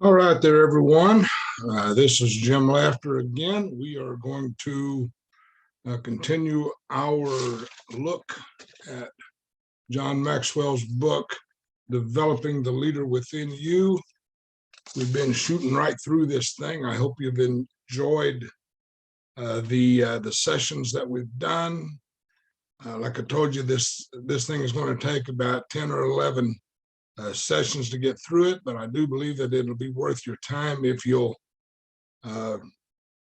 All right there, everyone. This is Jim Laughter again. We are going to continue our look at John Maxwell's book, Developing the Leader Within You. We've been shooting right through this thing. I hope you've enjoyed the sessions that we've done. Like I told you, this thing is going to take about 10 or 11 sessions to get through it, but I do believe that it'll be worth your time if you'll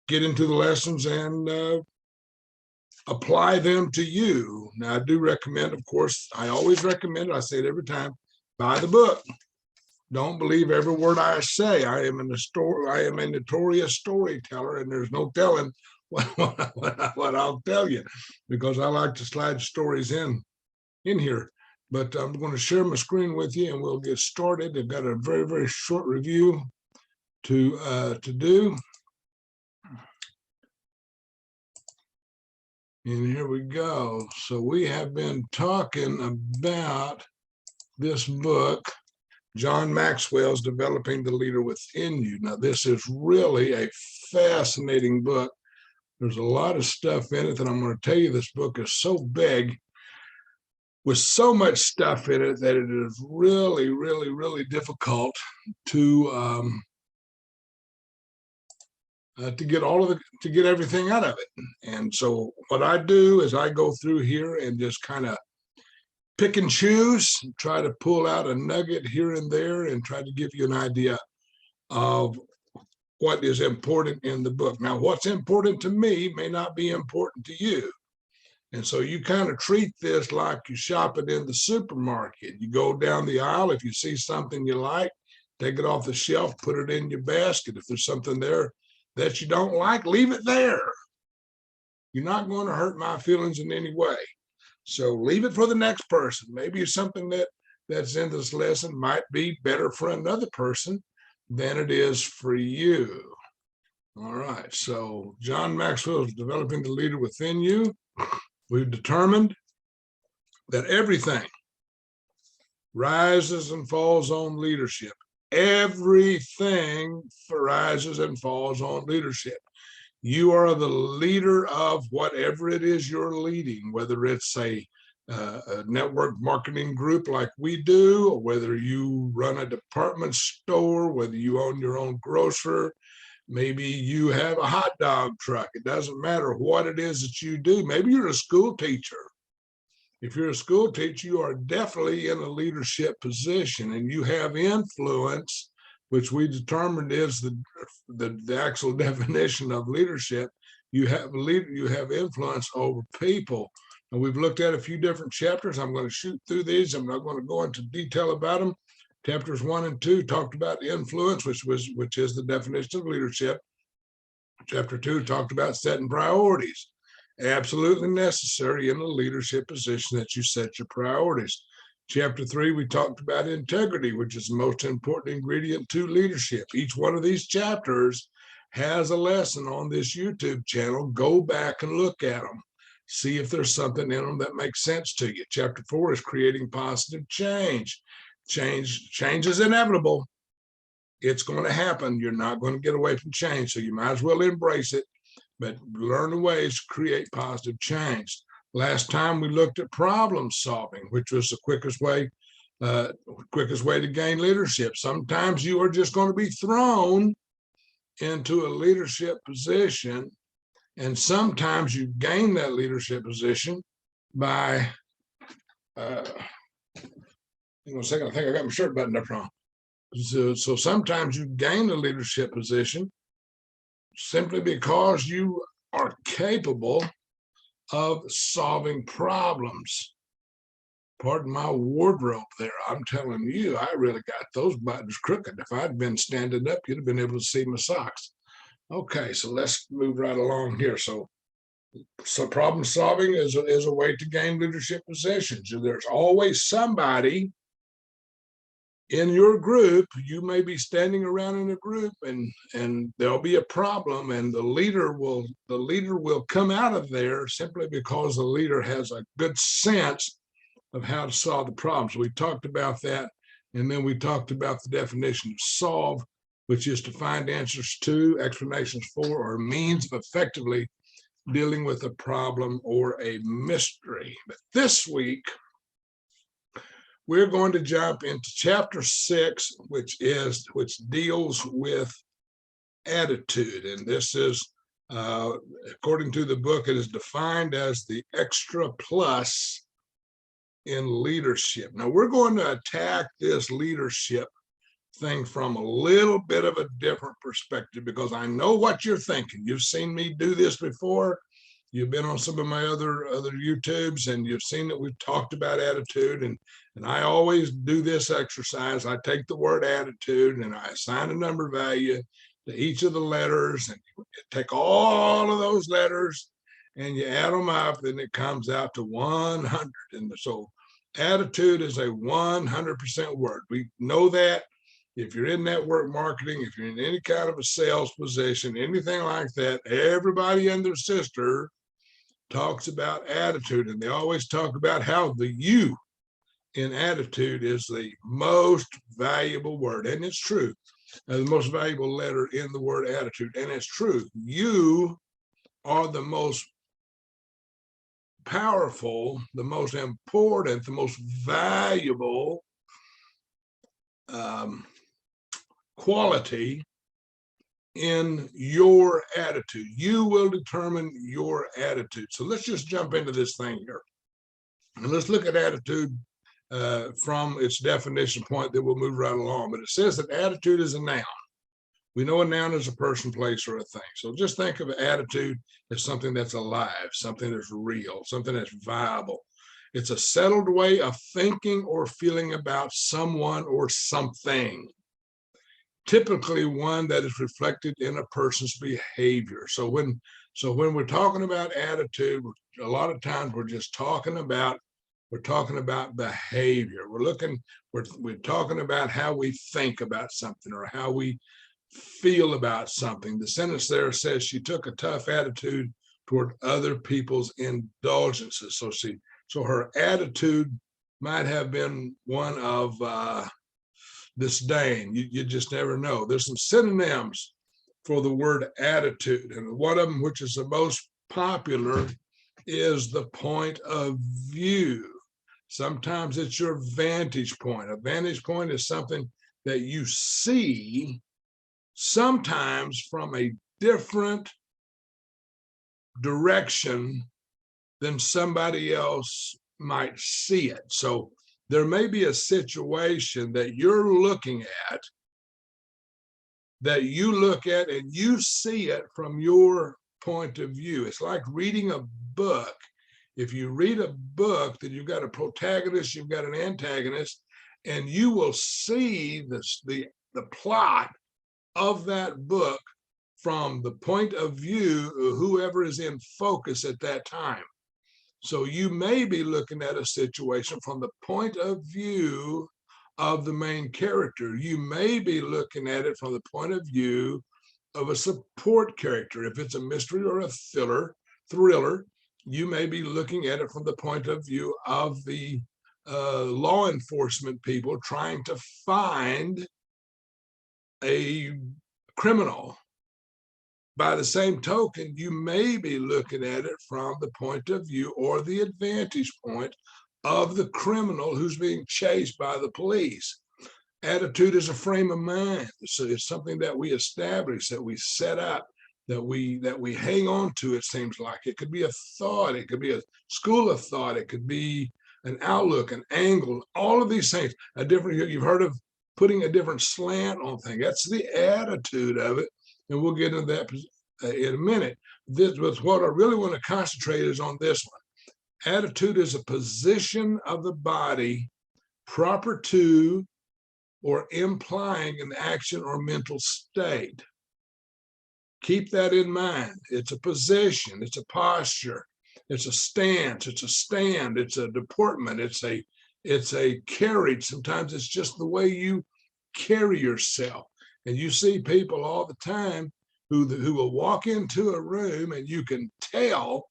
get into the lessons and apply them to you. Now, I do recommend, of course, I always recommend it. I say it every time, buy the book. Don't believe every word I say. I am a notorious storyteller, and there's no telling what I'll tell you, because I like to slide stories in here. But I'm going to share my screen with you and we'll get started. I've got a very, very short review to do. And here we go. So we have been talking about this book, John Maxwell's Developing the Leader Within You. Now, this is really a fascinating book. There's a lot of stuff in it that I'm going to tell you. This book is so big, with so much stuff in it, that it is really, really, really difficult to get everything out of it. And so what I do is I go through here and just kind of pick and choose, try to pull out a nugget here and there, and try to give you an idea of what is important in the book. Now, what's important to me may not be important to you. And so you kind of treat this like you shop it in the supermarket. You go down the aisle. If you see something you like, take it off the shelf, put it in your basket. If there's something there that you don't like, leave it there. You're not going to hurt my feelings in any way. So leave it for the next person. Maybe something that's in this lesson might be better for another person than it is for you. All right. So John Maxwell is Developing the Leader Within You. We've determined that everything rises and falls on leadership. Everything rises and falls on leadership. You are the leader of whatever it is you're leading, whether it's a network marketing group like we do, or whether you run a department store, whether you own your own grocer. Maybe you have a hot dog truck. It doesn't matter what it is that you do. Maybe you're a school teacher. If you're a school teacher, you are definitely in a leadership position, and you have influence, which we determined is the actual definition of leadership. You have influence over people. And we've looked at a few different chapters. I'm going to shoot through these. I'm not going to go into detail about them. Chapters 1 and 2 talked about influence, which is the definition of leadership. Chapter 2 talked about setting priorities. Absolutely necessary in a leadership position that you set your priorities. Chapter 3, we talked about integrity, which is the most important ingredient to leadership. Each one of these chapters has a lesson on this YouTube channel. Go back and look at them. See if there's something in them that makes sense to you. Chapter 4 is creating positive change. Change is inevitable. It's going to happen. You're not going to get away from change, so you might as well embrace it, but learn the ways to create positive change. Last time we looked at problem solving, which was the quickest way to gain leadership. Sometimes you are just going to be thrown into a leadership position, and sometimes you gain that leadership position by hang on a second, I think I got my shirt buttoned up wrong. So sometimes you gain a leadership position simply because you are capable of solving problems. Pardon my wardrobe there. I'm telling you, I really got those buttons crooked. If I'd been standing up, you'd have been able to see my socks. Okay, so let's move right along here. So problem solving is a way to gain leadership positions. There's always somebody in your group. You may be standing around in a group, and there'll be a problem, and the leader will come out of there simply because the leader has a good sense of how to solve the problems. We talked about that And then we talked about the definition of solve, which is to find answers to, explanations for, or means of effectively dealing with a problem or a mystery. But this week, we're going to jump into chapter 6, which deals with attitude. And this is, according to the book, it is defined as the extra plus in leadership. Now, we're going to attack this leadership thing from a little bit of a different perspective, because I know what you're thinking. You've seen me do this before. You've been on some of my other YouTubes, and you've seen that we've talked about attitude. And I always do this exercise. I take the word attitude and I assign a number value to each of the letters, and you take all of those letters and you add them up, and it comes out to 100. And so attitude is a 100% word. We know that. If you're in network marketing, if you're in any kind of a sales position, anything like that, everybody and their sister talks about attitude, and they always talk about how the you in attitude is the most valuable word. And it's true. The most valuable letter in the word attitude. And it's true. You are the most powerful, the most important, the most valuable quality in your attitude. You will determine your attitude. So let's just jump into this thing here. And let's look at attitude from its definition point, that we'll move right along. But it says that attitude is a noun. We know a noun is a person, place, or a thing. So just think of attitude as something that's alive, something that's real, something that's viable. It's a settled way of thinking or feeling about someone or something, typically one that is reflected in a person's behavior. So when we're talking about attitude, a lot of times we're talking about behavior. We're talking about how we think about something or how we feel about something. The sentence there says she took a tough attitude toward other people's indulgences. So her attitude might have been one of disdain. You just never know. There's some synonyms for the word attitude, and one of them, which is the most popular, is the point of view. Sometimes it's your vantage point. A vantage point is something that you see, sometimes from a different direction than somebody else might see it. So there may be a situation that you're looking at, that you look at and you see it from your point of view. It's like reading a book. If you read a book, then you've got a protagonist, you've got an antagonist, and you will see the plot of that book from the point of view of whoever is in focus at that time. So you may be looking at a situation from the point of view of the main character. You may be looking at it from the point of view of a support character. If it's a mystery or a thriller, you may be looking at it from the point of view of the law enforcement people trying to find a criminal. By the same token, you may be looking at it from the point of view or the advantage point of the criminal who's being chased by the police. Attitude is a frame of mind. So it's something that we establish, that we set up, that we hang on to. It seems like it could be a thought, it could be a school of thought, it could be an outlook, an angle, all of these things. You've heard of putting a different slant on things. That's the attitude of it. And we'll get into that in a minute. What I really want to concentrate is on this one. Attitude is a position of the body proper to or implying an action or mental state. Keep that in mind. It's a position, it's a posture, it's a stance, it's a stand, it's a deportment, it's a carriage. Sometimes it's just the way you carry yourself. And you see people all the time who will walk into a room and you can tell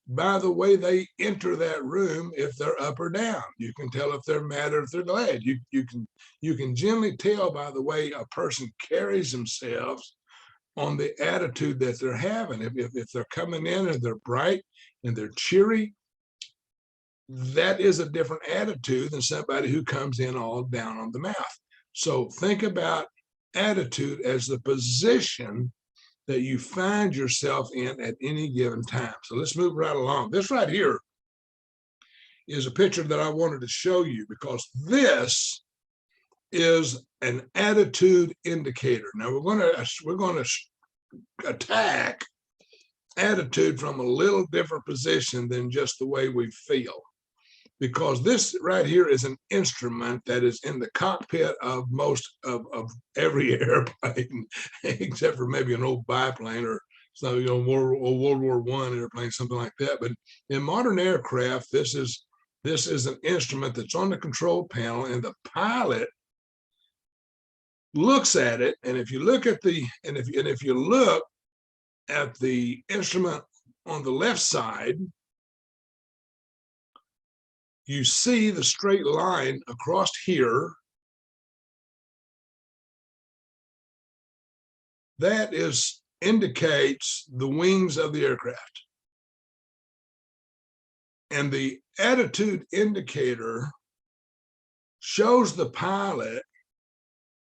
by the way they enter that room, if they're up or down. You can tell if they're mad or if they're glad. You can generally tell by the way a person carries themselves on the attitude that they're having. If they're coming in and they're bright and they're cheery, that is a different attitude than somebody who comes in all down on the mouth. So think about attitude as the position that you find yourself in at any given time. So let's move right along. This right here is a picture that I wanted to show you because this is an attitude indicator. Now we're going to attack attitude from a little different position than just the way we feel, because this right here is an instrument that is in the cockpit of most of every airplane, except for maybe an old biplane or so, World War I airplane, something like that. But in modern aircraft, this is an instrument that's on the control panel, and the pilot looks at it. And if you look at if you look at the instrument on the left side, you see the straight line across here. That indicates the wings of the aircraft. And the attitude indicator shows the pilot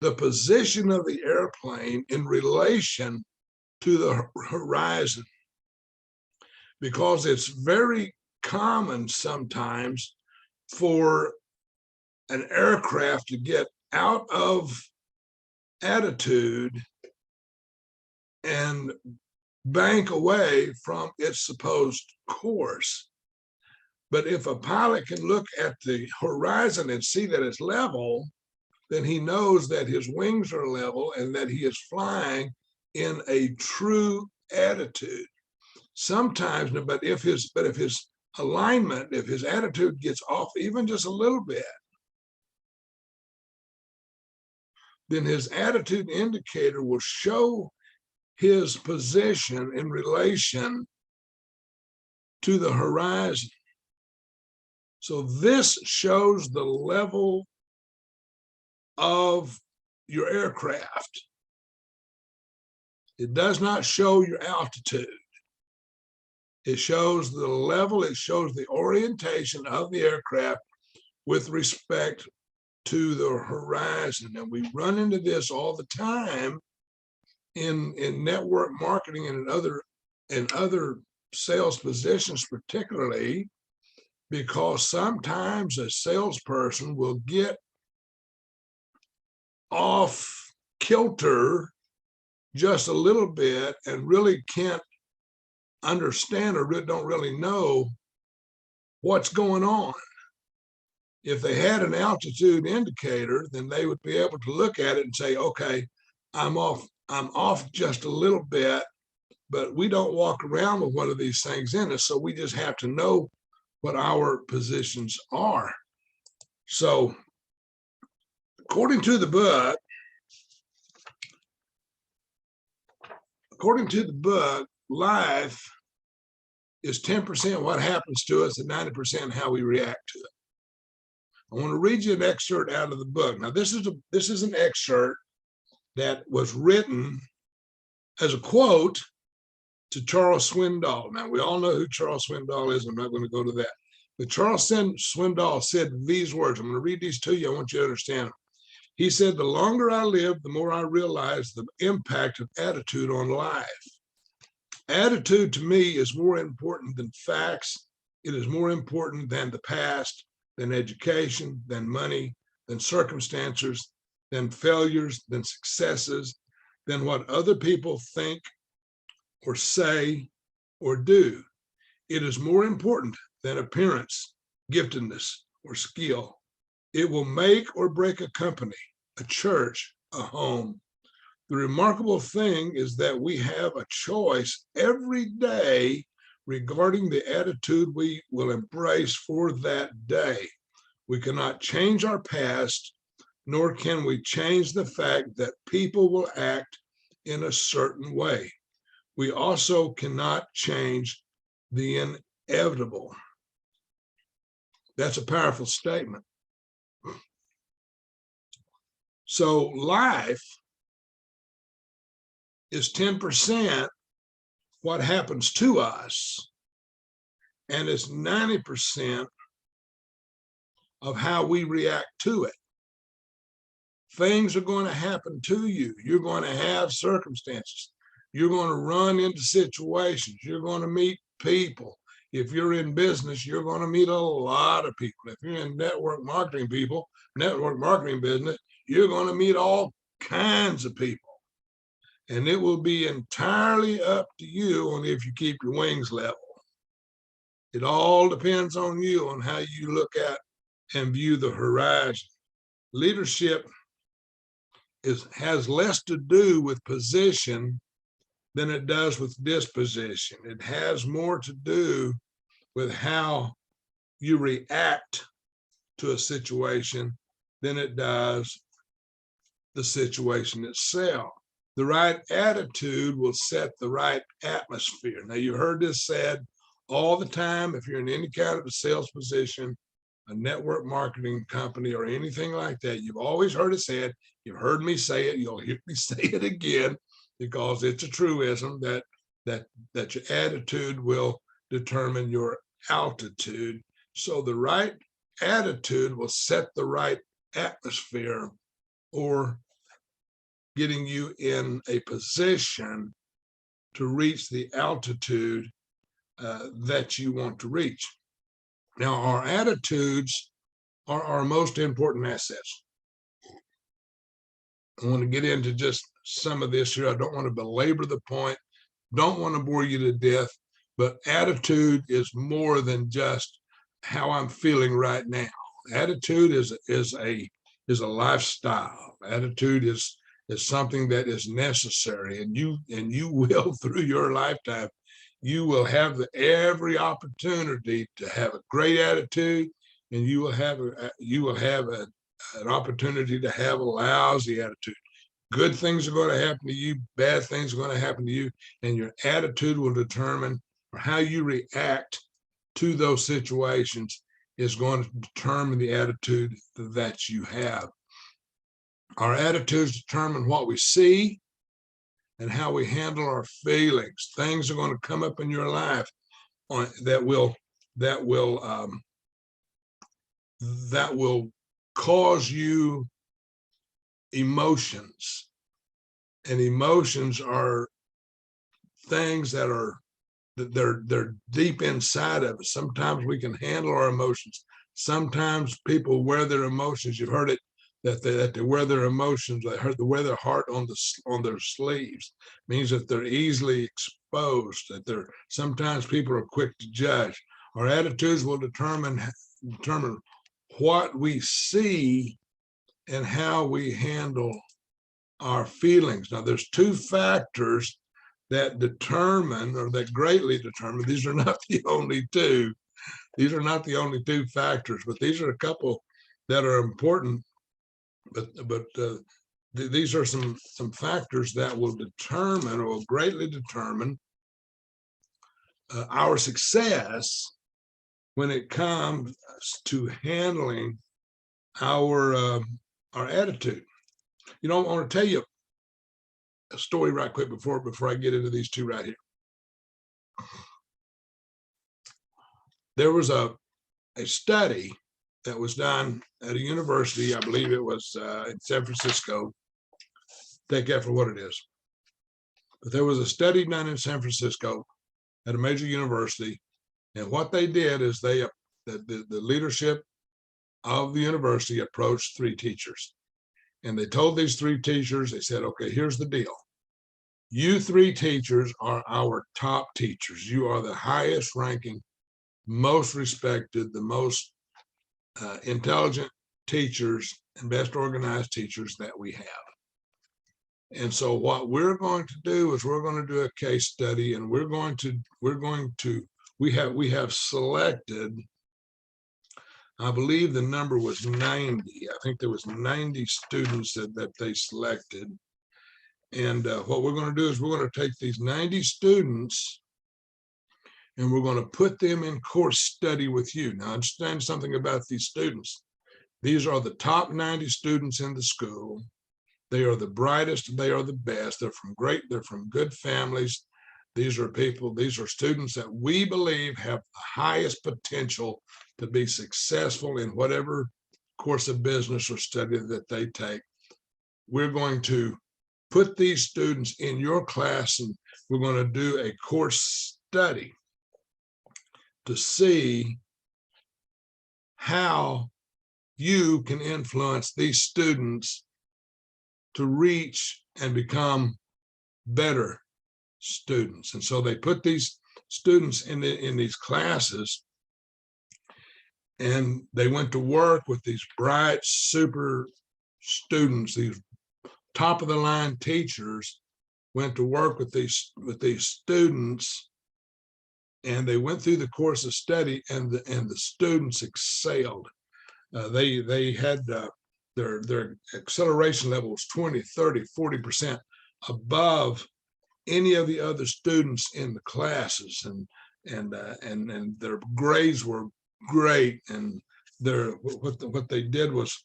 the position of the airplane in relation to the horizon, because it's very common sometimes for an aircraft to get out of attitude and bank away from its supposed course. But if a pilot can look at the horizon and see that it's level, then he knows that his wings are level and that he is flying in a true attitude. Sometimes, but if his alignment, if his attitude gets off even just a little bit, then his attitude indicator will show his position in relation to the horizon. So this shows the level of your aircraft. It does not show your altitude. It shows the level, it shows the orientation of the aircraft with respect to the horizon. And we run into this all the time in network marketing and in other sales positions, particularly because sometimes a salesperson will get off kilter just a little bit and really can't understand or don't really know what's going on. If they had an altitude indicator, then they would be able to look at it and say, okay, I'm off just a little bit, but we don't walk around with one of these things in us. So we just have to know what our positions are. So according to the book, life is 10% what happens to us and 90% how we react to it. I want to read you an excerpt out of the book. Now, this is an excerpt that was written as a quote to Charles Swindoll. Now, we all know who Charles Swindoll is. I'm not going to go to that. But Charles Swindoll said these words. I'm going to read these to you. I want you to understand them. He said, the longer I live, the more I realize the impact of attitude on life. Attitude to me is more important than facts. It is more important than the past, than education, than money, than circumstances, than failures, than successes, than what other people think or say or do. It is more important than appearance, giftedness, or skill. It will make or break a company, a church, a home. The remarkable thing is that we have a choice every day regarding the attitude we will embrace for that day. We cannot change our past, nor can we change the fact that people will act in a certain way. We also cannot change the inevitable. That's a powerful statement. So life is 10% what happens to us, and it's 90% of how we react to it. Things are going to happen to you. You're going to have circumstances. You're going to run into situations. You're going to meet people. If you're in business, you're going to meet a lot of people. If you're in network marketing business, you're going to meet all kinds of people. And it will be entirely up to you on if you keep your wings level. It all depends on you, on how you look at and view the horizon. Leadership has less to do with position than it does with disposition. It has more to do with how you react to a situation than it does the situation itself. The right attitude will set the right atmosphere. Now, you heard this said all the time. If you're in any kind of a sales position, a network marketing company, or anything like that, you've always heard it said. You've heard me say it. You'll hear me say it again, because it's a truism that your attitude will determine your altitude. So the right attitude will set the right atmosphere, or getting you in a position to reach the altitude that you want to reach. Now, our attitudes are our most important assets. I want to get into just some of this here. I don't want to belabor the point, don't want to bore you to death, but attitude is more than just how I'm feeling right now. Attitude is a lifestyle. Attitude is something that is necessary, and you will, through your lifetime, you will have every opportunity to have a great attitude, and you will have an opportunity to have a lousy attitude. Good things are going to happen to you, bad things are going to happen to you, and your attitude will determine, or how you react to those situations is going to determine the attitude that you have. Our attitudes determine what we see and how we handle our feelings. Things are going to come up in your life that will cause you emotions. And emotions are things that are they're deep inside of us. Sometimes we can handle our emotions. Sometimes people wear their emotions. You've heard it, that they wear their emotions. They wear their heart on their sleeves. It means that they're easily exposed. That sometimes people are quick to judge. Our attitudes will determine what we see and how we handle our feelings. Now, there's two factors that determine, or that greatly determine. These are not the only two. These are not the only two factors, but these are a couple that are important. But these are some factors that will determine, or will greatly determine, our success when it comes to handling our attitude. You know, I want to tell you a story right quick before I get into these two right here. There was a study that was done at a university. I believe it was in San Francisco. Take that for what it is. But there was a study done in San Francisco at a major university, and what they did is the leadership of the university approached three teachers, and they told these three teachers, they said, okay, here's the deal. You three teachers are our top teachers. You are the highest ranking, most respected, the most intelligent teachers and best organized teachers that we have. And so what we're going to do is we're going to do a case study, and we have selected, I believe the number was 90. I think there was 90 students that they selected. And what we're going to do is we're going to take these 90 students, and we're going to put them in course study with you. Now, understand something about these students. These are the top 90 students in the school. They are the brightest, they are the best. They're from good families. These are students that we believe have the highest potential to be successful in whatever course of business or study that they take. We're going to put these students in your class, and we're going to do a course study to see how you can influence these students to reach and become better students. And so they put these students in these classes, and they went to work with these bright, super students. These top of the line teachers went to work with these students, and they went through the course of study, and the students excelled. They had their acceleration level was 20, 30, 40% above any of the other students in the classes, and their grades were great, and what they did was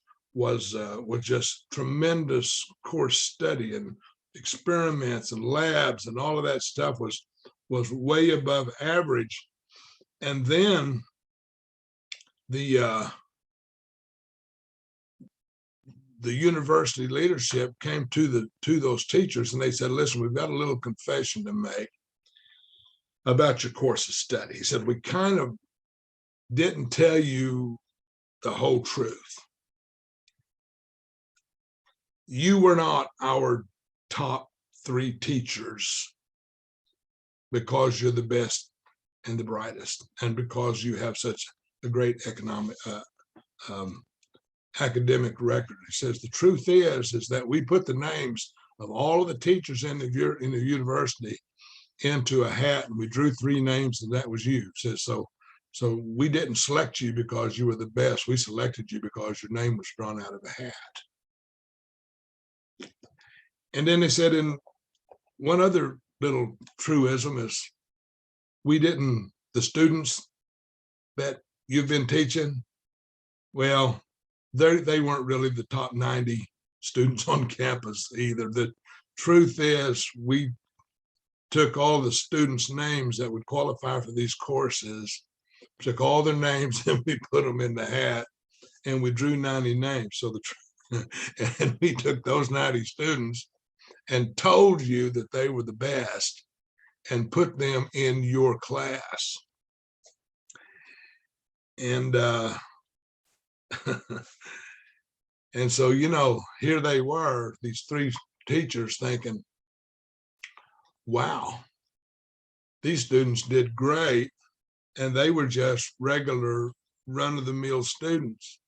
just tremendous course study and experiments and labs, and all of that stuff was way above average. And then the university leadership came to those teachers, and they said, listen, we've got a little confession to make about your course of study. He said, we kind of didn't tell you the whole truth. You were not our top 3 teachers because you're the best and the brightest, and because you have such a great academic record. He says the truth is that we put the names of all of the teachers in the university into a hat, and we drew 3 names, and that was you. He says so we didn't select you because you were the best. We selected you because your name was drawn out of a hat. And then they said, in one other little truism is, the students that you've been teaching, well, they weren't really the top 90 students on campus either. The truth is, we took all the students' names that would qualify for these courses, took all their names, and we put them in the hat, and we drew 90 names. And we took those 90 students and told you that they were the best and put them in your class. And and so, here they were, these 3 teachers, thinking, wow, these students did great, and they were just regular run-of-the-mill students.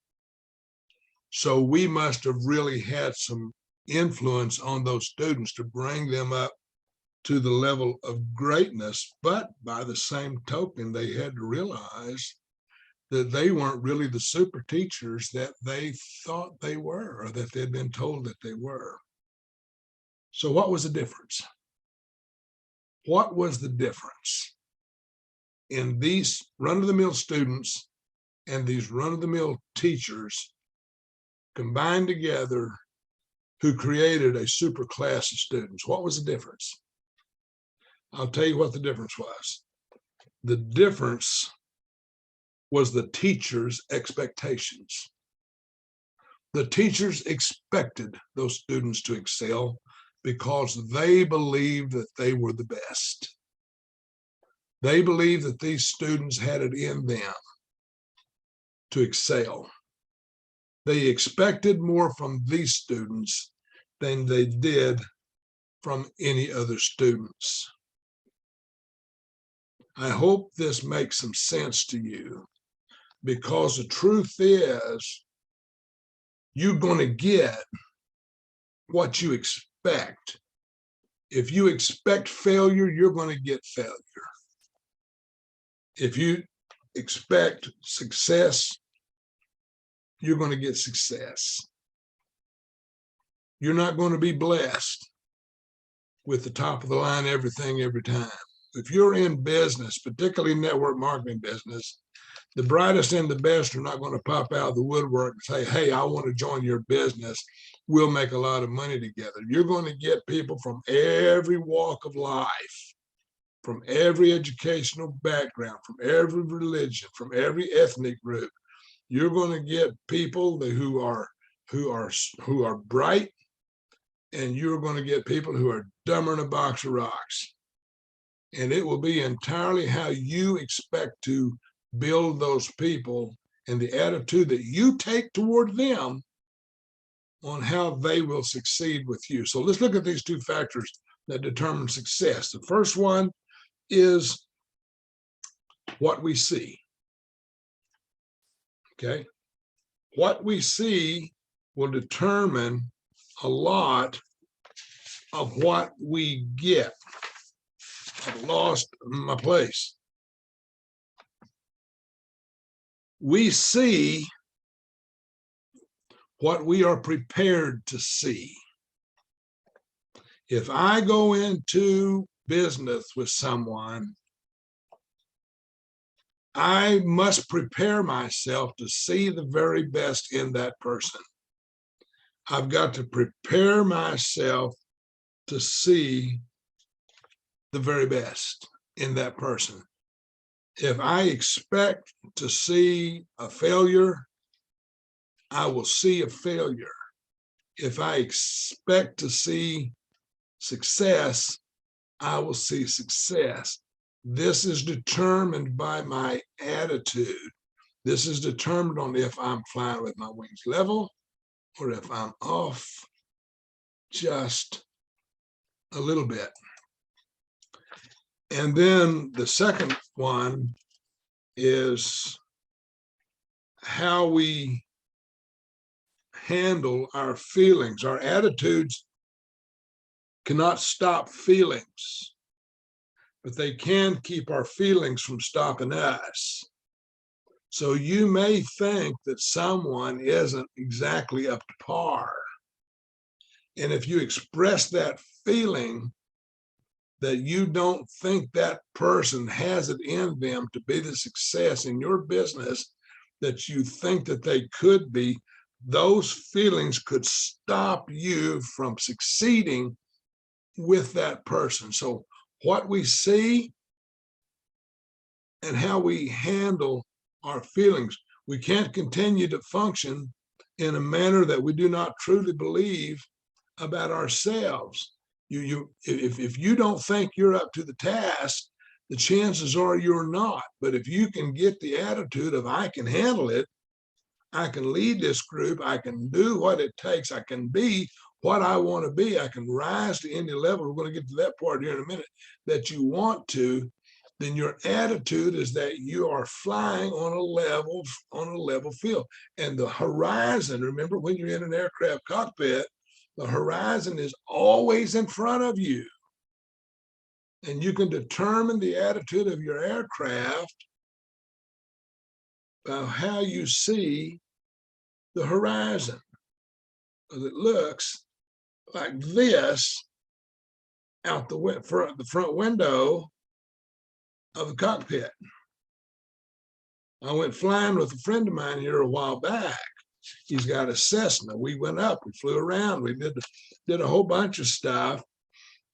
So we must have really had some influence on those students to bring them up to the level of greatness. But by the same token, they had to realize that they weren't really the super teachers that they thought they were, or that they'd been told that they were. So what was the difference? What was the difference in these run-of-the-mill students and these run-of-the-mill teachers combined together, who created a super class of students? What was the difference? I'll tell you what the difference was. The difference was the teachers' expectations. The teachers expected those students to excel because they believed that they were the best. They believed that these students had it in them to excel. They expected more from these students than they did from any other students. I hope this makes some sense to you, because the truth is, you're going to get what you expect. If you expect failure, you're going to get failure. If you expect success, you're going to get success. You're not going to be blessed with the top of the line everything every time. if you're in business, particularly network marketing business, the brightest and the best are not going to pop out of the woodwork and say, hey, I want to join your business. We'll make a lot of money together. You're going to get people from every walk of life, from every educational background, from every religion, from every ethnic group. You're going to get people who are bright, and you're going to get people who are dumber than a box of rocks. And it will be entirely how you expect to build those people and the attitude that you take toward them on how they will succeed with you. So let's look at these two factors that determine success. The first one is what we see. Okay. What we see will determine a lot of what we get. I've lost my place. We see what we are prepared to see. If I go into business with someone, I must prepare myself to see the very best in that person. I've got to prepare myself to see the very best in that person. If I expect to see a failure, I will see a failure. If I expect to see success, I will see success. This is determined by my attitude. This is determined on if I'm flying with my wings level or if I'm off just a little bit. And then the second one is how we handle our feelings. Our attitudes cannot stop feelings, but they can keep our feelings from stopping us. So you may think that someone isn't exactly up to par. And if you express that feeling that you don't think that person has it in them to be the success in your business that you think that they could be, those feelings could stop you from succeeding with that person. So what we see and how we handle our feelings, we can't continue to function in a manner that we do not truly believe about ourselves. If you don't think you're up to the task, the chances are you're not. But if you can get the attitude of I can handle it, I can lead this group, I can do what it takes, I can be what I want to be, I can rise to any level, we're going to get to that part here in a minute, that you want to, then your attitude is that you are flying on a level field. And the horizon, remember when you're in an aircraft cockpit, the horizon is always in front of you. And you can determine the attitude of your aircraft by how you see the horizon. Because it looks like this out the front window of the cockpit. I went flying with a friend of mine here a while back. He's got a Cessna. We went up, we flew around, we did a whole bunch of stuff.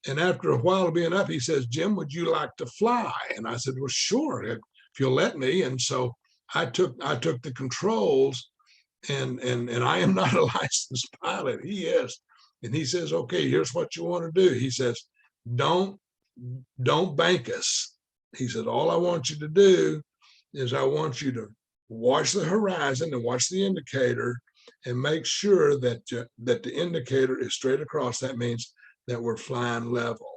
And after a while of being up, he says, Jim, would you like to fly? And I said, well, sure, if you'll let me. And so I took the controls, and I am not a licensed pilot. He is. And he says, okay, here's what you want to do. He says, don't bank us. He said, all I want you to do is I want you to watch the horizon and watch the indicator and make sure that the indicator is straight across. That means that we're flying level.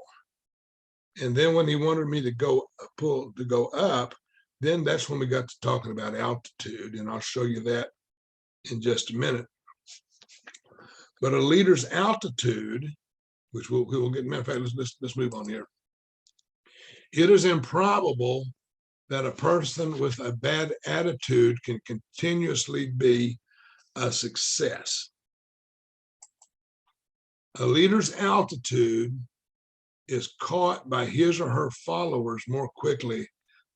And then when he wanted me to go up, then that's when we got to talking about altitude, and I'll show you that in just a minute. But a leader's altitude, which we'll get, matter of fact, let's move on here. It is improbable that a person with a bad attitude can continuously be a success. A leader's altitude is caught by his or her followers more quickly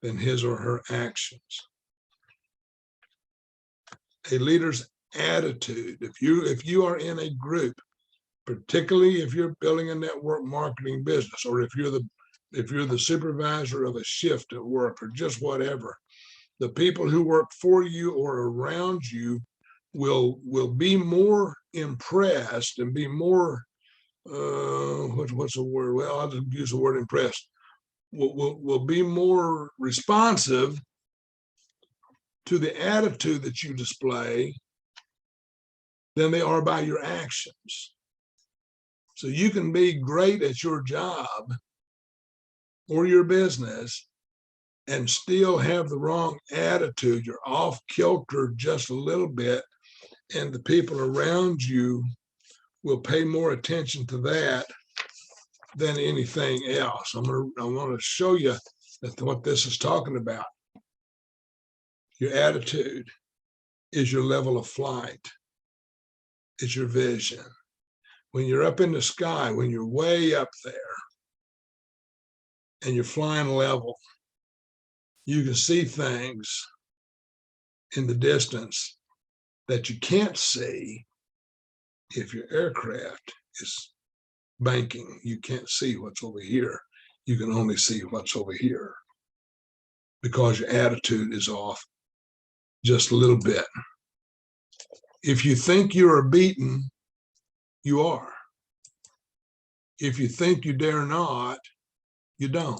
than his or her actions. A leader's attitude, if you are in a group, particularly if you're building a network marketing business, or if you're the supervisor of a shift at work, or just whatever, the people who work for you or around you will be more impressed and be more what's the word? Well, I'll just use the word impressed. Will be more responsive to the attitude that you display than they are by your actions. So you can be great at your job or your business and still have the wrong attitude. You're off kilter just a little bit, and the people around you will pay more attention to that than anything else. I want to show you what this is talking about. Your attitude is your level of flight. It's your vision. When you're up in the sky, when you're way up there and you're flying level, you can see things in the distance that you can't see if your aircraft is banking. You can't see what's over here. You can only see what's over here because your attitude is off just a little bit. If you think you are beaten, you are. If you think you dare not, you don't.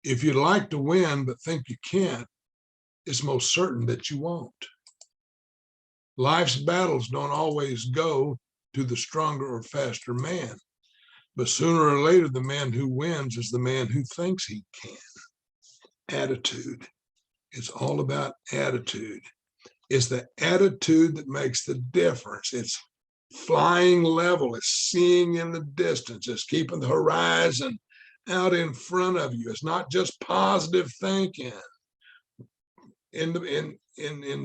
If you'd like to win but think you can't, it's most certain that you won't. Life's battles don't always go to the stronger or faster man, but sooner or later, the man who wins is the man who thinks he can. Attitude. It's all about attitude. It's the attitude that makes the difference. It's flying level. It's seeing in the distance. It's keeping the horizon out in front of you. It's not just positive thinking. In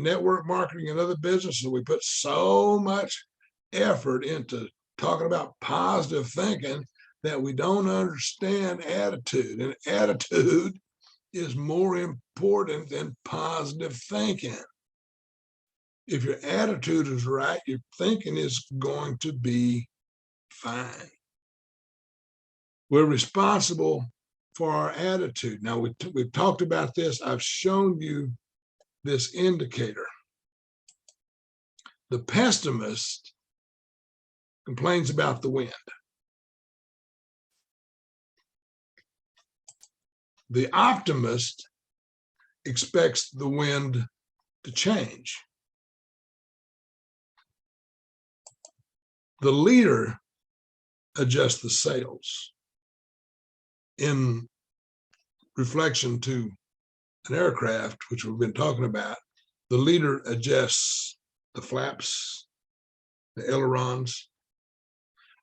network marketing and other businesses, we put so much effort into talking about positive thinking that we don't understand attitude. And attitude is more important than positive thinking. If your attitude is right, your thinking is going to be fine. We're responsible for our attitude. Now, we've talked about this. I've shown you this indicator. The pessimist complains about the wind. The optimist expects the wind to change. The leader adjusts the sails. In reflection to an aircraft, which we've been talking about, the leader adjusts the flaps, the ailerons,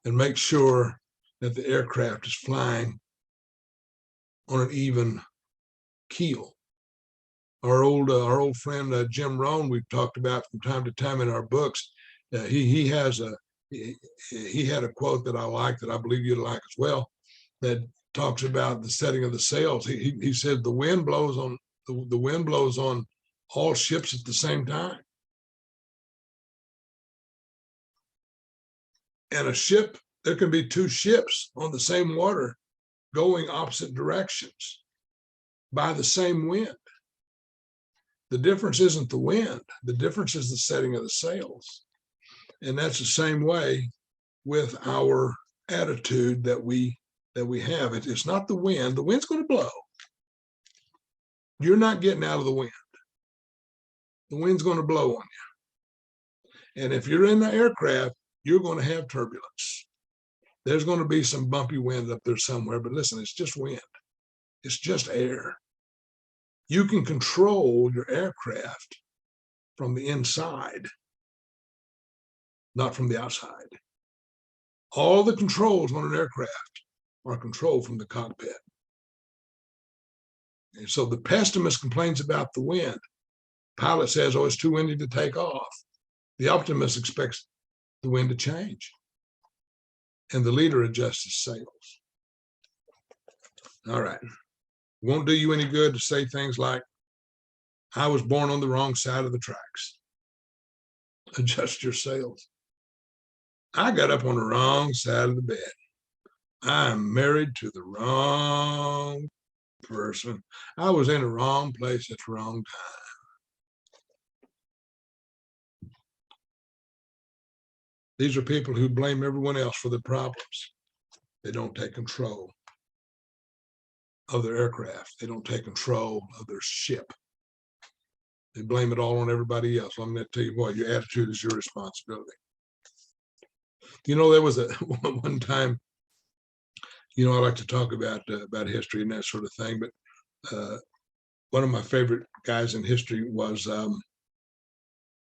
and makes sure that the aircraft is flying on an even keel. Our old friend Jim Rohn, we've talked about from time to time in our books. He had a quote that I like, that I believe you'd like as well, that talks about the setting of the sails. He said the wind blows on all ships at the same time. And a ship, there can be two ships on the same water going opposite directions by the same wind. The difference isn't the wind. The difference is the setting of the sails. And that's the same way with our attitude that we have. It's not the wind. The wind's going to blow. You're not getting out of the wind. The wind's going to blow on you. And if you're in the aircraft, you're going to have turbulence. There's going to be some bumpy wind up there somewhere, but listen, it's just wind. It's just air. You can control your aircraft from the inside, not from the outside. All the controls on an aircraft are controlled from the cockpit. And so the pessimist complains about the wind. Pilot says, oh, it's too windy to take off. The optimist expects the wind to change. And the leader adjusts his sails. All right. It won't do you any good to say things like, I was born on the wrong side of the tracks. Adjust your sails. I got up on the wrong side of the bed. I'm married to the wrong person. I was in the wrong place at the wrong time. These are people who blame everyone else for their problems. They don't take control of their aircraft. They don't take control of their ship. They blame it all on everybody else. Well, I'm going to tell you what, your attitude is your responsibility. You know, there was a one time, you know, I like to talk about history and that sort of thing, but one of my favorite guys in history was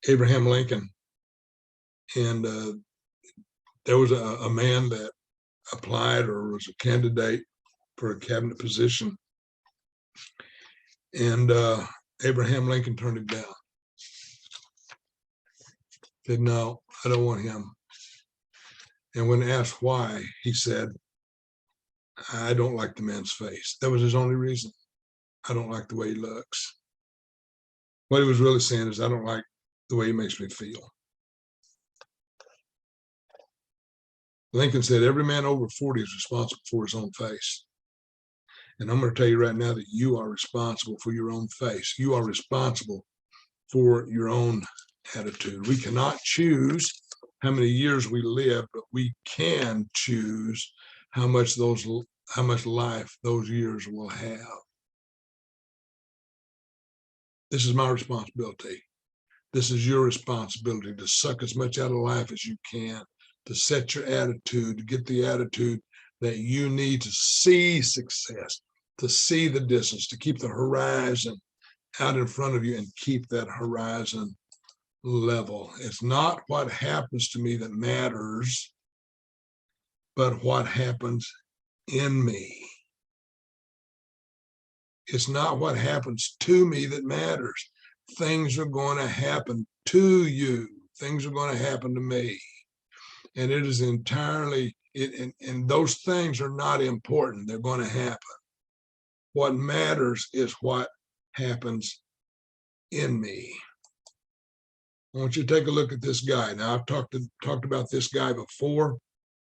Abraham Lincoln. And there was a man that applied or was a candidate for a cabinet position. And Abraham Lincoln turned it down. Said, no, I don't want him. And when asked why, he said, I don't like the man's face. That was his only reason. I don't like the way he looks. What he was really saying is, I don't like the way he makes me feel. Lincoln said, every man over 40 is responsible for his own face. And I'm going to tell you right now that you are responsible for your own face. You are responsible for your own attitude. We cannot choose how many years we live, but we can choose how much life those years will have. This is my responsibility. This is your responsibility to suck as much out of life as you can, to set your attitude, to get the attitude that you need to see success, to see the distance, to keep the horizon out in front of you and keep that horizon level. It's not what happens to me that matters, but what happens in me. It's not what happens to me that matters. Things are going to happen to you. Things are going to happen to me. And it is entirely, and those things are not important. They're going to happen. What matters is what happens in me. I want you to take a look at this guy. Now, I've talked about this guy before.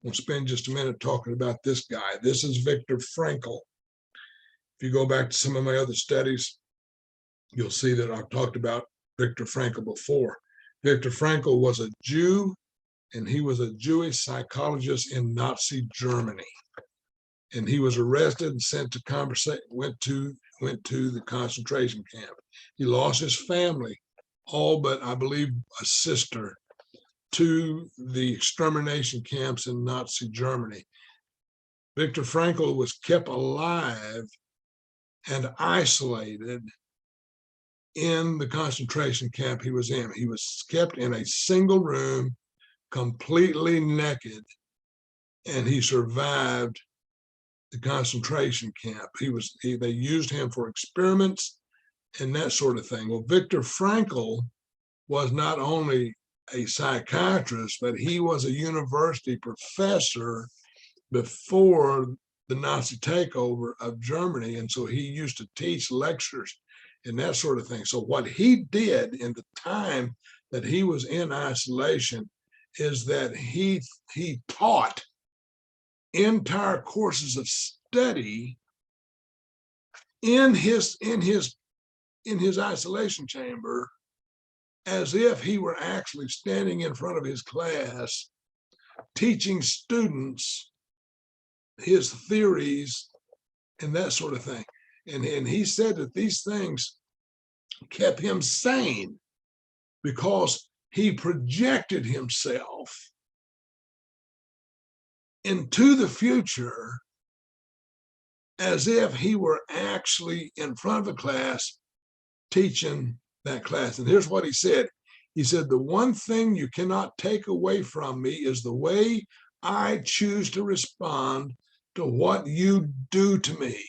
We'll spend just a minute talking about this guy. This is Viktor Frankl. If you go back to some of my other studies, you'll see that I've talked about Viktor Frankl before. Viktor Frankl was a Jew, and he was a Jewish psychologist in Nazi Germany. And he was arrested and sent to went to the concentration camp. He lost his family, all but, I believe, a sister, to the extermination camps in Nazi Germany. Viktor Frankl was kept alive and isolated in the concentration camp he was in. He was kept in a single room, completely naked, and he survived the concentration camp. They used him for experiments and that sort of thing. Well, Viktor Frankl was not only a psychiatrist, but he was a university professor before the Nazi takeover of Germany. And so he used to teach lectures and that sort of thing. So what he did in the time that he was in isolation is that he taught entire courses of study in his isolation chamber, as if he were actually standing in front of his class, teaching students his theories and that sort of thing. And he said that these things kept him sane because he projected himself into the future as if he were actually in front of a class teaching that class. And here's what he said. He said, the one thing you cannot take away from me is the way I choose to respond to what you do to me.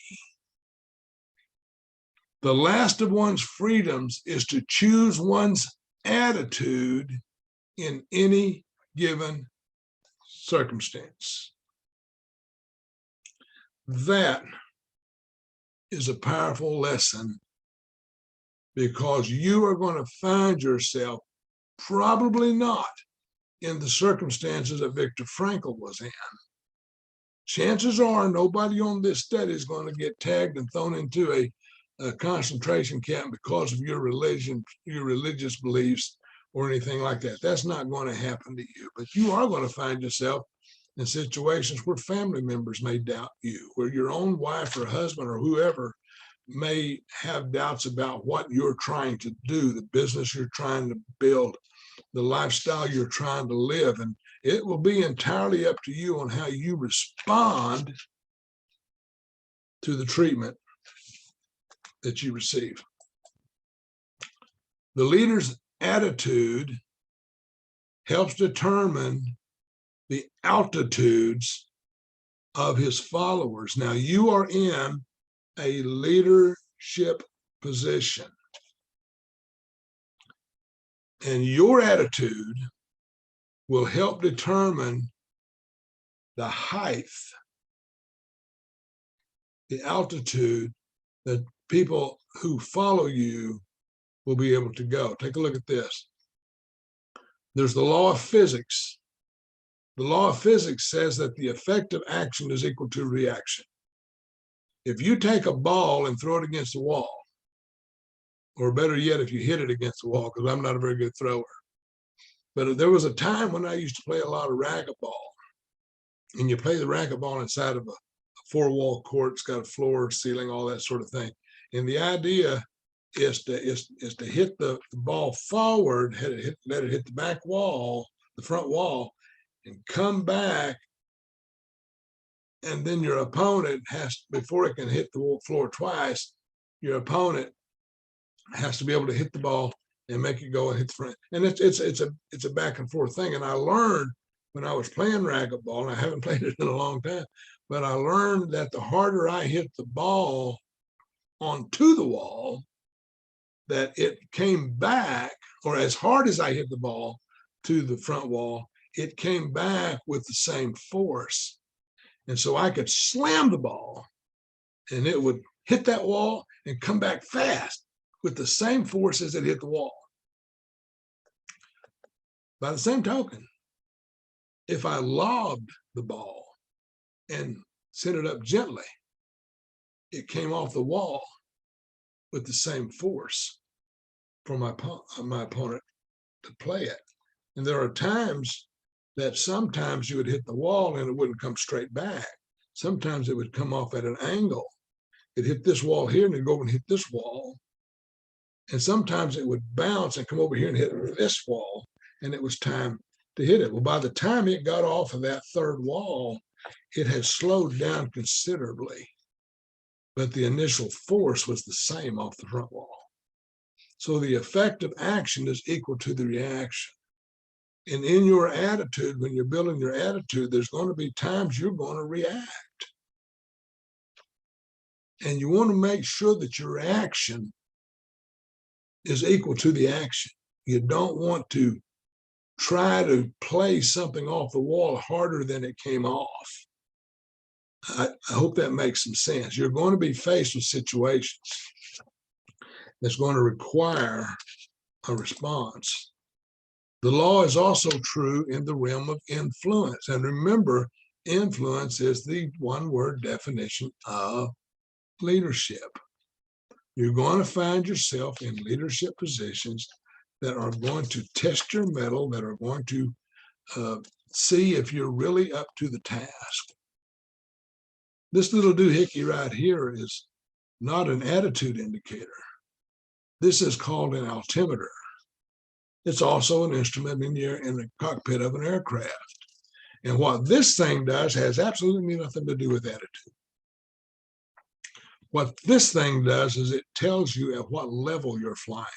The last of one's freedoms is to choose one's attitude in any given circumstance. That is a powerful lesson, because you are going to find yourself probably not in the circumstances that Viktor Frankl was in. Chances are nobody on this study is going to get tagged and thrown into a concentration camp because of your religion, your religious beliefs, or anything like that. That's not going to happen to you. But you are going to find yourself in situations where family members may doubt you, where your own wife or husband or whoever may have doubts about what you're trying to do, the business you're trying to build, the lifestyle you're trying to live. And it will be entirely up to you on how you respond to the treatment that you receive. The leader's attitude helps determine the altitudes of his followers. Now, you are in a leadership position, and your attitude will help determine the height, the altitude that people who follow you will be able to go. Take a look at this. There's the law of physics. The law of physics says that the effect of action is equal to reaction. If you take a ball and throw it against the wall, or better yet, if you hit it against the wall, because I'm not a very good thrower. But there was a time when I used to play a lot of racquetball, and you play the racquetball inside of a four-wall court. It's got a floor, ceiling, all that sort of thing. And the idea is to hit the ball forward, let it hit the back wall, the front wall, and come back. And then your opponent has, before it can hit the floor twice, your opponent has to be able to hit the ball and make it go and hit the front. And it's a back and forth thing. And I learned when I was playing racquetball, and I haven't played it in a long time, but I learned that the harder I hit the ball onto the wall, that it came back, or as hard as I hit the ball to the front wall, it came back with the same force. And so I could slam the ball and it would hit that wall and come back fast with the same force as it hit the wall. By the same token, if I lobbed the ball and sent it up gently, it came off the wall with the same force for my opponent to play it. And there are times that sometimes you would hit the wall and it wouldn't come straight back. Sometimes it would come off at an angle. It hit this wall here and it'd go over and hit this wall. And sometimes it would bounce and come over here and hit this wall, and it was time to hit it. Well, by the time it got off of that third wall, it had slowed down considerably, but the initial force was the same off the front wall. So the effect of action is equal to the reaction. And in your attitude, when you're building your attitude, there's going to be times you're going to react. And you want to make sure that your action is equal to the action. You don't want to try to play something off the wall harder than it came off. I hope that makes some sense. You're going to be faced with situations that's going to require a response. The law is also true in the realm of influence. And remember, influence is the one-word definition of leadership. You're going to find yourself in leadership positions that are going to test your mettle, that are going to see if you're really up to the task. This little doohickey right here is not an attitude indicator. This is called an altimeter. It's also an instrument in the cockpit of an aircraft. And what this thing does has absolutely nothing to do with attitude. What this thing does is it tells you at what level you're flying.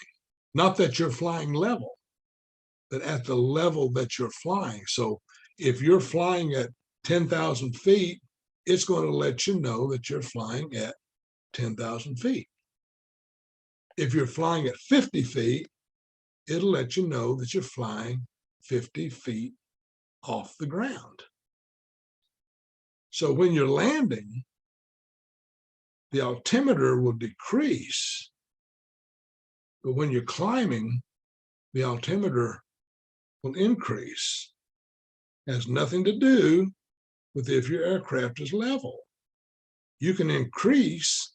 Not that you're flying level, but at the level that you're flying. So if you're flying at 10,000 feet, it's going to let you know that you're flying at 10,000 feet. If you're flying at 50 feet, it'll let you know that you're flying 50 feet off the ground. So when you're landing, the altimeter will decrease, but when you're climbing, the altimeter will increase. It has nothing to do with if your aircraft is level. You can increase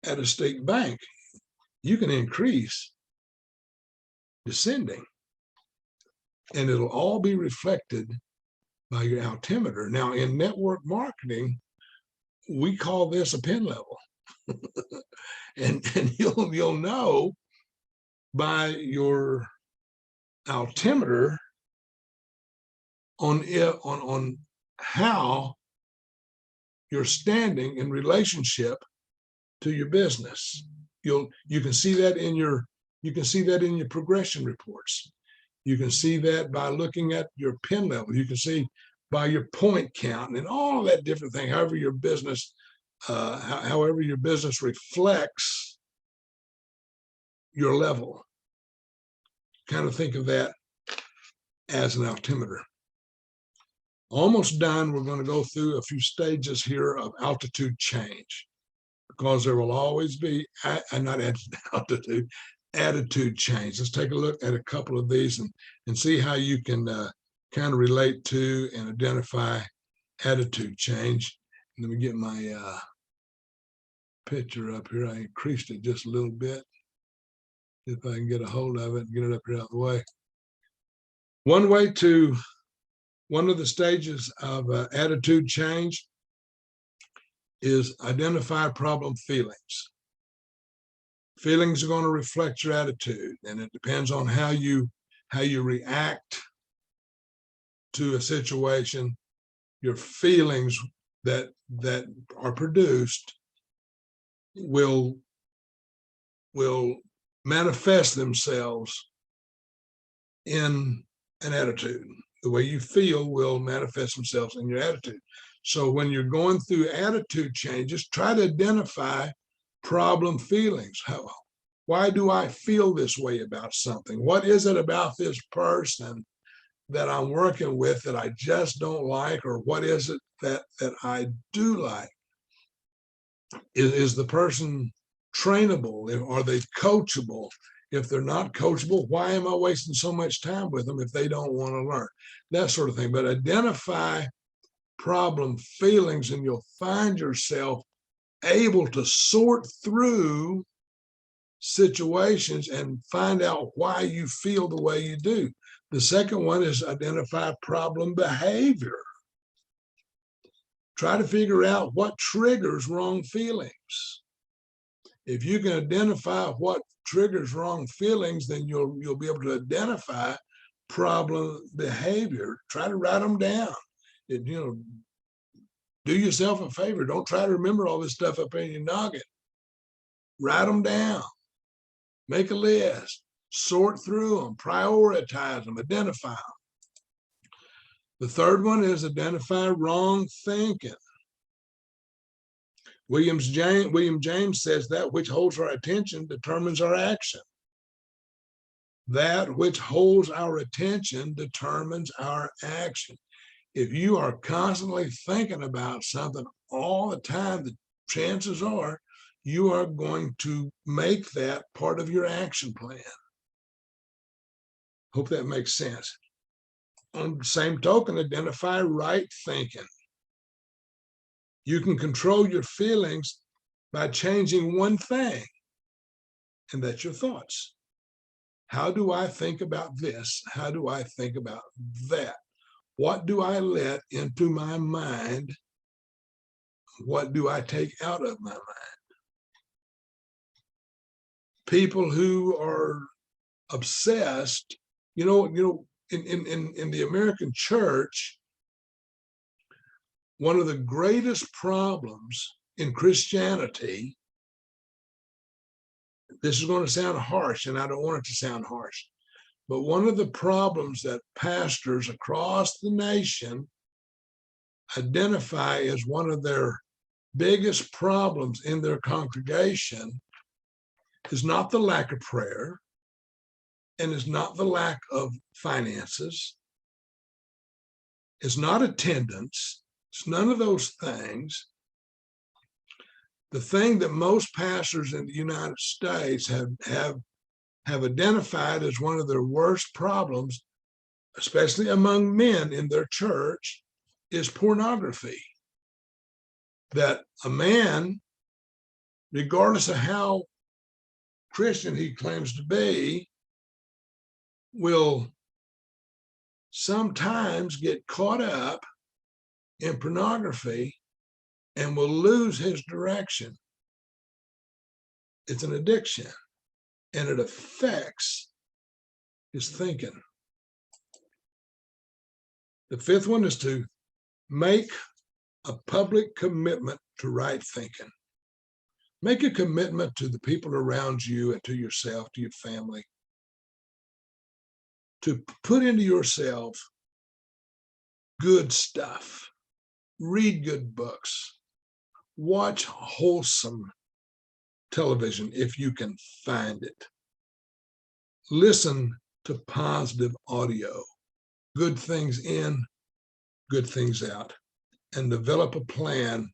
at a state bank. You can increase descending, and it'll all be reflected by your altimeter. Now, in network marketing, we call this a pin level. and you'll know by your altimeter on how you're standing in relationship to your business. You can see that in your progression reports. You can see that by looking at your pin level. You can see by your point count and all that different thing. However your business reflects your level. Kind of think of that as an altimeter. Almost done. We're going to go through a few stages here of altitude change, because there will always be attitude change. Let's take a look at a couple of these and see how you can kind of relate to and identify attitude change. Let me get my picture up here. I increased it just a little bit. If I can get a hold of it and get it up here out of the way. One of the stages of attitude change is identify problem feelings. Feelings are going to reflect your attitude, and it depends on how you react to a situation. Your feelings that are produced will manifest themselves in an attitude. The way you feel will manifest themselves in your attitude. So when you're going through attitude changes, try to identify problem feelings. Why do I feel this way about something? What is it about this person that I'm working with that I just don't like? Or what is it that I do like? Is the person trainable? Are they coachable? If they're not coachable, why am I wasting so much time with them if they don't want to learn? That sort of thing. But identify problem feelings, and you'll find yourself able to sort through situations and find out why you feel the way you do. The second one is identify problem behavior. Try to figure out what triggers wrong feelings. If you can identify what triggers wrong feelings, then you'll be able to identify problem behavior. Try to write them down. Do yourself a favor. Don't try to remember all this stuff up in your noggin. Write them down. Make a list. Sort through them. Prioritize them. Identify them. The third one is identify wrong thinking. William James says that which holds our attention determines our action. That which holds our attention determines our action. If you are constantly thinking about something all the time, the chances are you are going to make that part of your action plan. Hope that makes sense. On the same token, identify right thinking. You can control your feelings by changing one thing, and that's your thoughts. How do I think about this? How do I think about that? What do I let into my mind? What do I take out of my mind? People who are obsessed, in the American church, one of the greatest problems in Christianity, this is going to sound harsh, and I don't want it to sound harsh, but one of the problems that pastors across the nation identify as one of their biggest problems in their congregation is not the lack of prayer, and is not the lack of finances. It's not attendance. It's none of those things. The thing that most pastors in the United States have identified as one of their worst problems, especially among men in their church, is pornography. That a man, regardless of how Christian he claims to be, will sometimes get caught up in pornography and will lose his direction. It's an addiction, and it affects his thinking. The fifth one is to make a public commitment to right thinking. Make a commitment to the people around you and to yourself, to your family, to put into yourself good stuff. Read good books. Watch wholesome television if you can find it. Listen to positive audio. Good things in, good things out. And develop a plan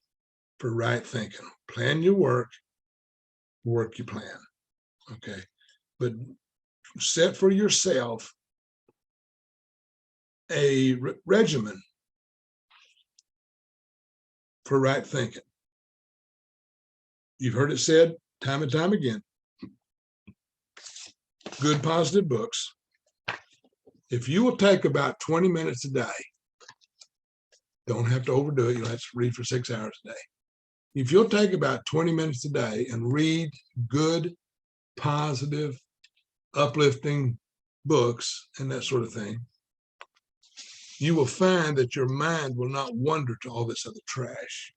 for right thinking. Plan your work, work your plan. Okay. But set for yourself a regimen for right thinking. You've heard it said time and time again. Good positive books. If you will take about 20 minutes a day, don't have to overdo it. You'll have to read for 6 hours a day. If you'll take about 20 minutes a day and read good, positive, uplifting books and that sort of thing, you will find that your mind will not wander to all this other trash.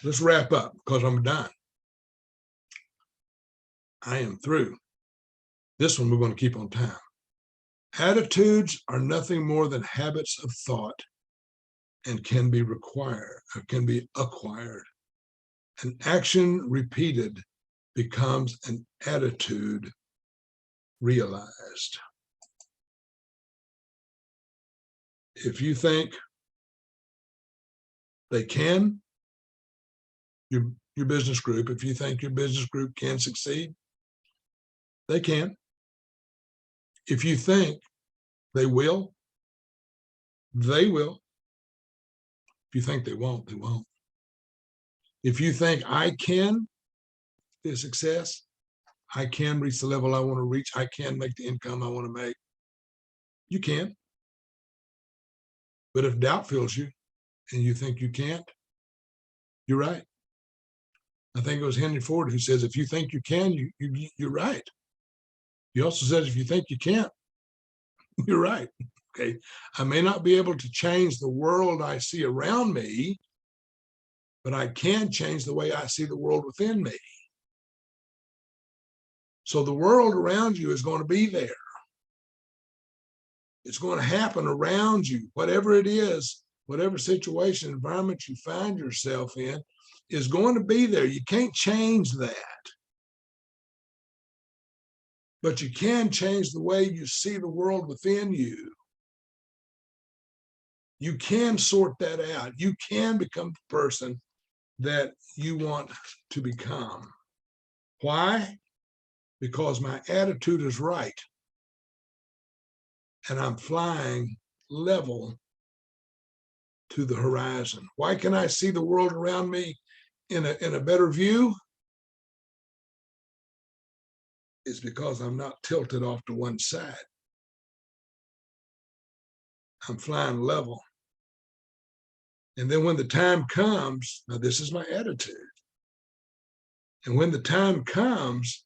Let's wrap up because I'm done. I am through. This one we're going to keep on time. Attitudes are nothing more than habits of thought and can be acquired. An action repeated becomes an attitude realized. If you think they can, your business group, if you think your business group can succeed, they can. If you think they will, they will. If you think they won't, they won't. If you think I can be a success, I can reach the level I want to reach, I can make the income I want to make, you can. But if doubt fills you and you think you can't, you're right. I think it was Henry Ford who says, if you think you can, you're right. He also says, if you think you can't, you're right. Okay. I may not be able to change the world I see around me, but I can change the way I see the world within me. So the world around you is going to be there. It's going to happen around you. Whatever it is, whatever situation, environment you find yourself in is going to be there. You can't change that. But you can change the way you see the world within you. You can sort that out. You can become the person that you want to become. Why? Because my attitude is right. And I'm flying level to the horizon. Why can I see the world around me in a better view? It's because I'm not tilted off to one side. I'm flying level. And then when the time comes, now this is my attitude. And when the time comes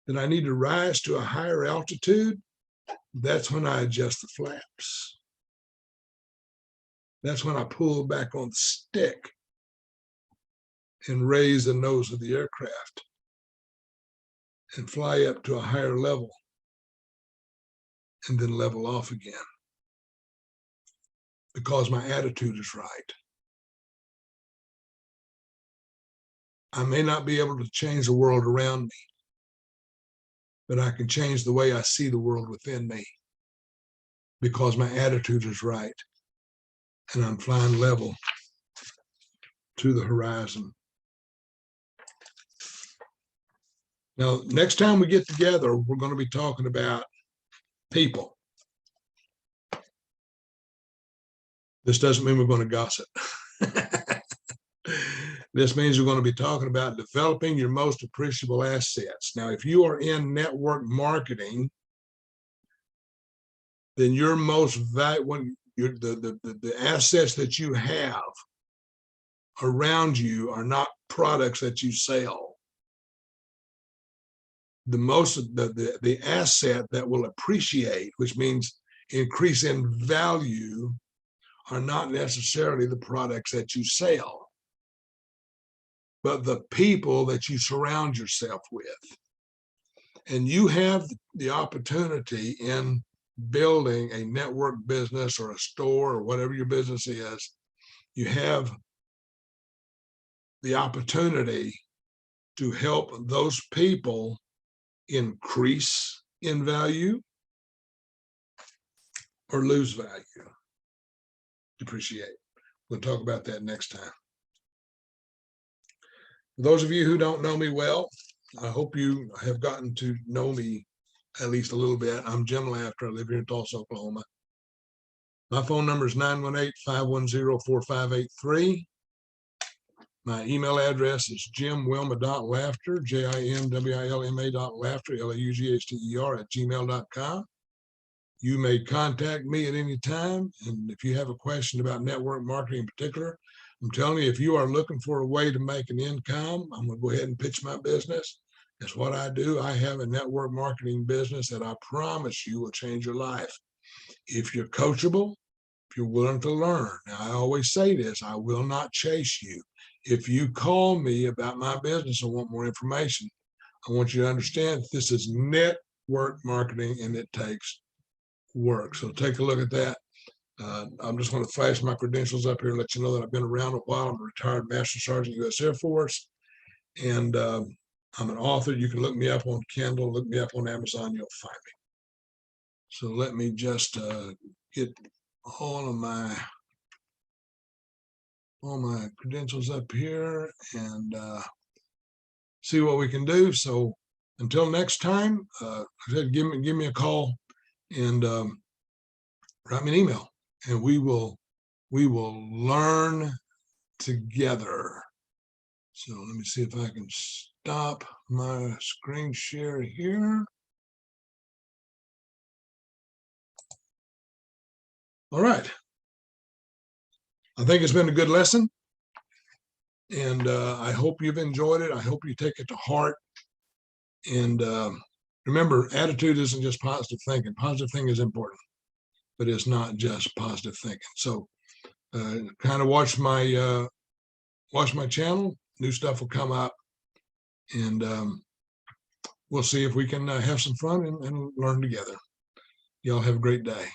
that I need to rise to a higher altitude, that's when I adjust the flaps. That's when I pull back on the stick and raise the nose of the aircraft and fly up to a higher level and then level off again. Because my attitude is right. I may not be able to change the world around me, but I can change the way I see the world within me because my attitude is right and I'm flying level to the horizon. Now, next time we get together, we're going to be talking about people. This doesn't mean we're going to gossip. This means we're going to be talking about developing your most appreciable assets. Now, if you are in network marketing, then your most valuable, the assets that you have around you are not products that you sell. The asset that will appreciate, which means increase in value, are not necessarily the products that you sell, but the people that you surround yourself with. And you have the opportunity in building a network business or a store or whatever your business is, you have the opportunity to help those people increase in value or lose value, depreciate. We'll talk about that next time. For those of you who don't know me well, I hope you have gotten to know me at least a little bit. I'm Jim Lafter. I live here in Tulsa, Oklahoma. My phone number is 918-510-4583. My email address is jimwilma.laughter, JIMWILMA.laughter, LAUGHTER @gmail.com. You may contact me at any time. And if you have a question about network marketing in particular, I'm telling you, if you are looking for a way to make an income, I'm going to go ahead and pitch my business. That's what I do. I have a network marketing business that I promise you will change your life. If you're coachable, if you're willing to learn. Now, I always say this, I will not chase you. If you call me about my business and want more information, I want you to understand this is network marketing and it takes work. So take a look at that. I'm just going to flash my credentials up here and let you know that I've been around a while. I'm a retired Master Sergeant, U.S. Air Force, and I'm an author. You can look me up on Kindle, look me up on Amazon, you'll find me. So let me just get all my credentials up here and see what we can do. So until next time, I said, give me a call and write me an email, and we will learn together. So let me see if I can stop my screen share here. All right. I think it's been a good lesson, and I hope you've enjoyed it. I hope you take it to heart. And remember, attitude isn't just positive thinking. Positive thinking is important, but it's not just positive thinking. So kind of watch my channel. New stuff will come up, and we'll see if we can have some fun and learn together. Y'all have a great day.